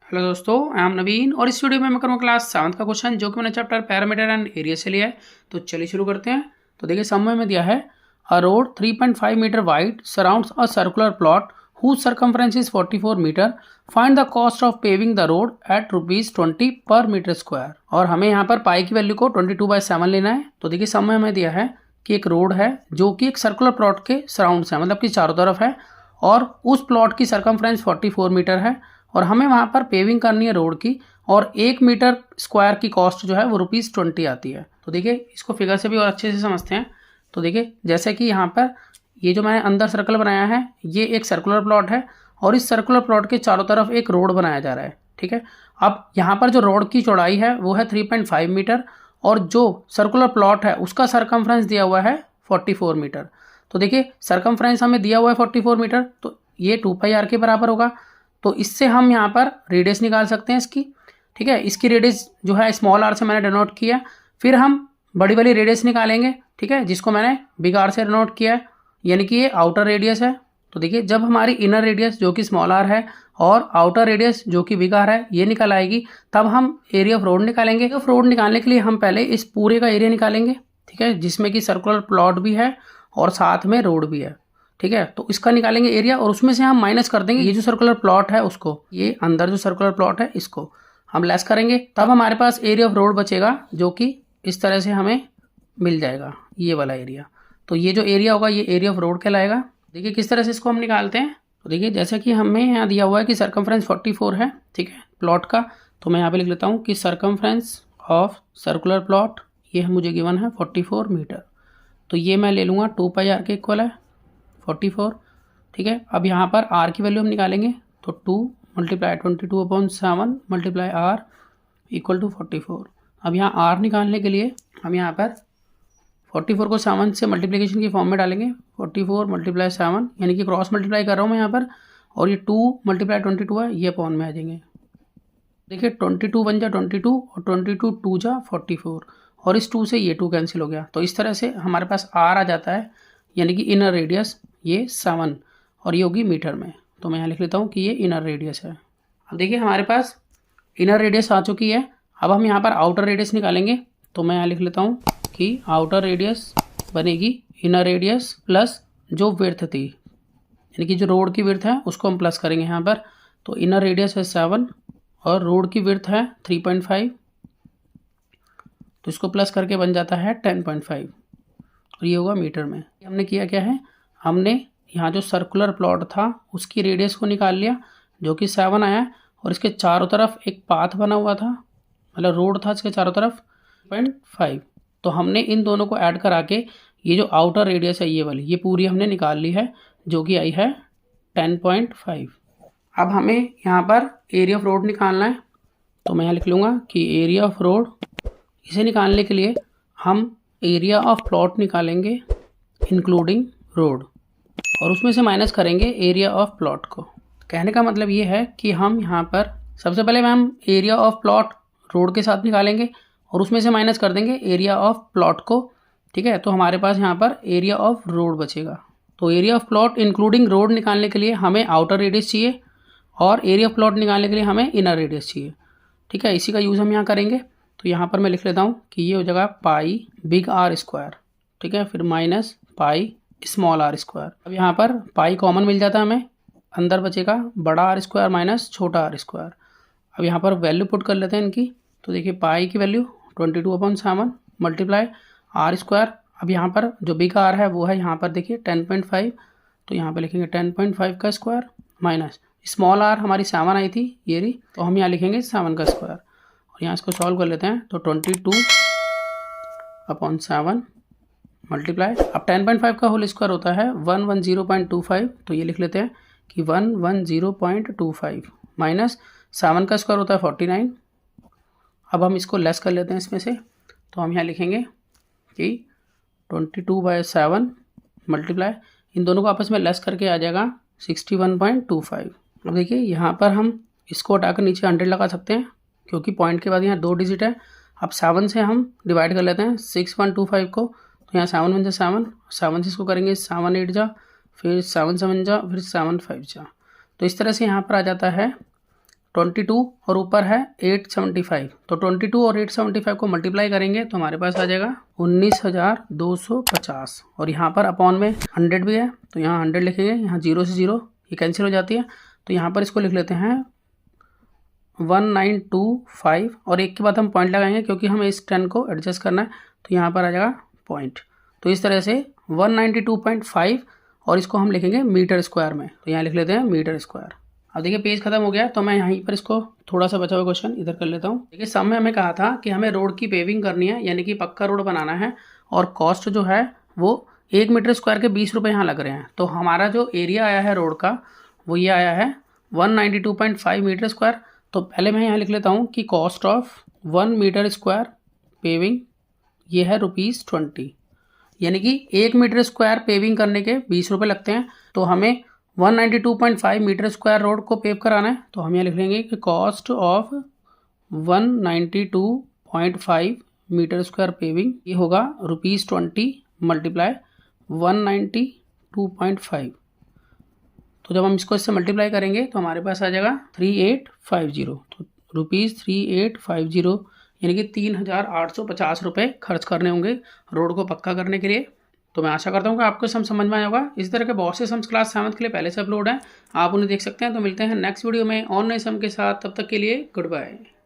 Hello दोस्तों, I am नवीन और इस वीडियो में मैं करूँगा क्लास 7 का क्वेश्चन जो कि मैंने चैप्टर पैरामीटर एंड एरिया से लिया है। तो चलिए शुरू करते हैं। तो देखिए समय में दिया है a road 3.5 metre wide surrounds a circular plot whose circumference is 44 metre. Find the cost of paving the road at ₹20 per metre square. और हमें यहाँ पर पाई की वैल्यू को 22/7 लेना है। तो देखिए समय में दिया है कि एक रोड है जो कि एक सर्कुलर प्लॉट के सराउंड्स है, मतलब कि चारों तरफ है, और उस प्लॉट की सर्कमफ्रेंस 44 मीटर है और हमें वहाँ पर पेविंग करनी है रोड की, और 1 मीटर स्क्वायर की कॉस्ट जो है वो ₹20 आती है। तो देखिए इसको फिगर से भी और अच्छे से समझते हैं। तो देखिए जैसे कि यहाँ पर ये जो मैंने अंदर सर्कल बनाया है ये एक सर्कुलर प्लॉट है और इस सर्कुलर प्लॉट के चारों तरफ एक रोड बनाया जा रहा है। ठीक है, अब यहाँ पर जो रोड की चौड़ाई है वो है 3.5 मीटर और जो सर्कुलर प्लॉट है उसका सरकमफ्रेंस दिया हुआ है 44 मीटर। तो देखिए सरकमफ्रेंस हमें दिया हुआ है 44 मीटर, तो ये 2πr के बराबर होगा। तो इससे हम यहाँ पर रेडियस निकाल सकते हैं इसकी। ठीक है, इसकी रेडियस जो है स्मॉल आर से मैंने डिनोट किया, फिर हम बड़ी वाली रेडियस निकालेंगे। ठीक है, जिसको मैंने बिग आर से डिनोट किया है, यानी कि ये आउटर रेडियस है। तो देखिए जब हमारी इनर रेडियस जो कि स्मॉल आर है और आउटर रेडियस जो कि बिग आर है ये निकल आएगी, तब हम एरिया ऑफ रोड निकालेंगे। ऑफ रोड निकालने के लिए हम पहले इस पूरे का एरिया निकालेंगे। ठीक है, जिसमें कि सर्कुलर प्लॉट भी है और साथ में रोड भी है। ठीक है, तो इसका निकालेंगे एरिया और उसमें से हम माइनस कर देंगे ये जो सर्कुलर प्लॉट है उसको, ये अंदर जो सर्कुलर प्लॉट है इसको हम लेस करेंगे, तब हमारे पास एरिया ऑफ रोड बचेगा जो कि इस तरह से हमें मिल जाएगा, ये वाला एरिया। तो ये जो एरिया होगा ये एरिया ऑफ रोड कहलाएगा। देखिए किस तरह से इसको हम निकालते हैं। तो देखिए जैसे कि हमें यहाँ दिया हुआ है कि सरकमफ्रेंस 44 है, ठीक है, प्लॉट का, तो मैं यहाँ पे लिख लेता हूँ कि सरकमफ्रेंस ऑफ सर्कुलर प्लॉट ये मुझे गिवन है 44 मीटर। तो ये मैं ले लूँगा 2πr के इक्वल है 44। ठीक है, अब यहाँ पर r की वैल्यू हम निकालेंगे, तो 2 × 22/7 × r इक्वल टू 44। अब यहाँ r निकालने के लिए हम यहाँ पर 44 को 7 से मल्टीप्लिकेशन की फॉर्म में डालेंगे। 44 × 7 यानी कि क्रॉस मल्टीप्लाई कर रहा हूँ मैं यहाँ पर, और ये 2 × 22 है, ये अपॉन में आ जाएंगे। देखिए 22 बन जा 22 और 22 2 जा 44, और इस 2 से ये 2 कैंसिल हो गया। तो इस तरह से हमारे पास r आ जाता है, यानी कि इनर रेडियस ये 7 और ये होगी मीटर में। तो मैं यहाँ लिख लेता हूँ कि ये इनर रेडियस है। अब देखिए हमारे पास इनर रेडियस आ चुकी है। अब हम यहाँ पर आउटर रेडियस निकालेंगे। तो मैं यहाँ लिख लेता हूँ कि आउटर रेडियस बनेगी इनर रेडियस प्लस जो विड्थ थी, यानी कि जो रोड की विड्थ है उसको हम प्लस करेंगे यहाँ पर। तो इनर रेडियस है 7 और रोड की विड्थ है 3.5, तो इसको प्लस करके बन जाता है 10.5 और ये होगा मीटर में। हमने किया क्या है, हमने यहाँ जो सर्कुलर प्लॉट था उसकी रेडियस को निकाल लिया जो कि 7 आया, और इसके चारों तरफ एक पाथ बना हुआ था, मतलब रोड था इसके चारों तरफ 0.5। तो हमने इन दोनों को ऐड करा के ये जो आउटर रेडियस है ये वाली ये पूरी हमने निकाल ली है जो कि आई है 10.5। अब हमें यहाँ पर एरिया ऑफ रोड निकालना है। तो मैं यहाँ लिख लूँगा कि एरिया ऑफ रोड, इसे निकालने के लिए हम एरिया ऑफ प्लॉट निकालेंगे इंक्लूडिंग रोड, और उसमें से माइनस करेंगे एरिया ऑफ प्लॉट को। कहने का मतलब ये है कि हम यहाँ पर सबसे पहले हम एरिया ऑफ प्लॉट रोड के साथ निकालेंगे और उसमें से माइनस कर देंगे एरिया ऑफ प्लॉट को। ठीक है, तो हमारे पास यहाँ पर एरिया ऑफ रोड बचेगा। तो area of plot including road निकालने के लिए हमें आउटर रेडियस चाहिए और एरिया ऑफ प्लॉट निकालने के लिए हमें इनर रेडियस चाहिए। ठीक है, इसी का यूज़ हम यहाँ करेंगे। तो यहाँ पर मैं लिख लेता हूँ कि ये हो जाएगा पाई बिग आर स्क्वायर, ठीक है, फिर minus pi small r square. अब यहाँ पर पाई कॉमन मिल जाता है हमें, अंदर बचेगा बड़ा आर स्क्वायर माइनस छोटा आर स्क्वायर। अब यहाँ पर वैल्यू पुट कर लेते हैं इनकी। तो देखिए पाई की वैल्यू 22/7 मल्टीप्लाई आर स्क्वायर। अब यहाँ पर जो बिग आर है वो है यहाँ पर देखिए 10.5, तो यहाँ पे लिखेंगे 10.5 का स्क्वायर माइनस स्मॉल आर हमारी 7 आई थी ये रही, तो हम यहाँ लिखेंगे 7 का स्क्वायर, और यहाँ इसको सॉल्व कर लेते हैं। तो 22/7 मल्टीप्लाई, अब 10.5 का होल स्क्वायर होता है 110.25, तो ये लिख लेते हैं कि 110.25 माइनस 7 का स्क्वायर होता है 49। अब हम इसको लेस कर लेते हैं इसमें से, तो हम यहाँ लिखेंगे कि 22/7 मल्टीप्लाई, इन दोनों को आपस में लेस करके आ जाएगा 61.25। अब देखिए यहाँ पर हम इसको हटाकर नीचे 100 लगा सकते हैं क्योंकि पॉइंट के बाद यहाँ 2 डिजिट है। अब 7 से हम डिवाइड कर लेते हैं 6.25 को, तो यहाँ 7 1 जा 7, 7 से इसको करेंगे 7 8 जा, फिर 7 7 जा, फिर 7 5 जा। तो इस तरह से यहाँ पर आ जाता है 22 और ऊपर है 875, तो 22 और 875 को मल्टीप्लाई करेंगे तो हमारे पास आ जाएगा 19,250। और यहाँ पर अपॉन में 100 भी है, तो यहाँ 100 लिखेंगे, यहाँ 0 से 0 ये कैंसिल हो जाती है, तो यहाँ पर इसको लिख लेते हैं 1925 और एक के बाद हम पॉइंट लगाएंगे क्योंकि हमें इस 10 को एडजस्ट करना है, तो यहाँ पर आ जाएगा पॉइंट। तो इस तरह से 192.5 और इसको हम लिखेंगे मीटर स्क्वायर में, तो यहाँ लिख लेते हैं मीटर स्क्वायर। अब देखिए पेज खत्म हो गया, तो मैं यहीं पर इसको थोड़ा सा बचा हुआ क्वेश्चन इधर कर लेता हूँ। देखिए सम में हमें कहा था कि हमें रोड की पेविंग करनी है, यानी कि पक्का रोड बनाना है, और कॉस्ट जो है वो 1 मीटर स्क्वायर के 20 रुपये यहाँ लग रहे हैं। तो हमारा जो एरिया आया है रोड का वो ये आया है 192.5 मीटर स्क्वायर। तो पहले मैं यहाँ लिख लेता हूँ कि cost of 1 metre square paving ये है ₹20, यानी कि 1 मीटर स्क्वायर पेविंग करने के 20 रुपये लगते हैं। तो हमें 192.5 मीटर स्क्वायर रोड को पेव कराना है, तो हम यहाँ लिख लेंगे कि cost of 192.5 metre square paving ये होगा ₹20 मल्टीप्लाई 192.5। तो जब हम इसको इससे मल्टीप्लाई करेंगे तो हमारे पास आ जाएगा 3850, तो ₹3850 यानी कि 3,850 रुपये खर्च करने होंगे रोड को पक्का करने के लिए। तो मैं आशा करता हूँ कि आपको सम समझ में आया होगा। इस तरह के बहुत से सम्स क्लास 7th के लिए पहले से अपलोड हैं, आप उन्हें देख सकते हैं। तो मिलते हैं नेक्स्ट वीडियो में और नए सम के साथ, तब तक के लिए गुड बाय।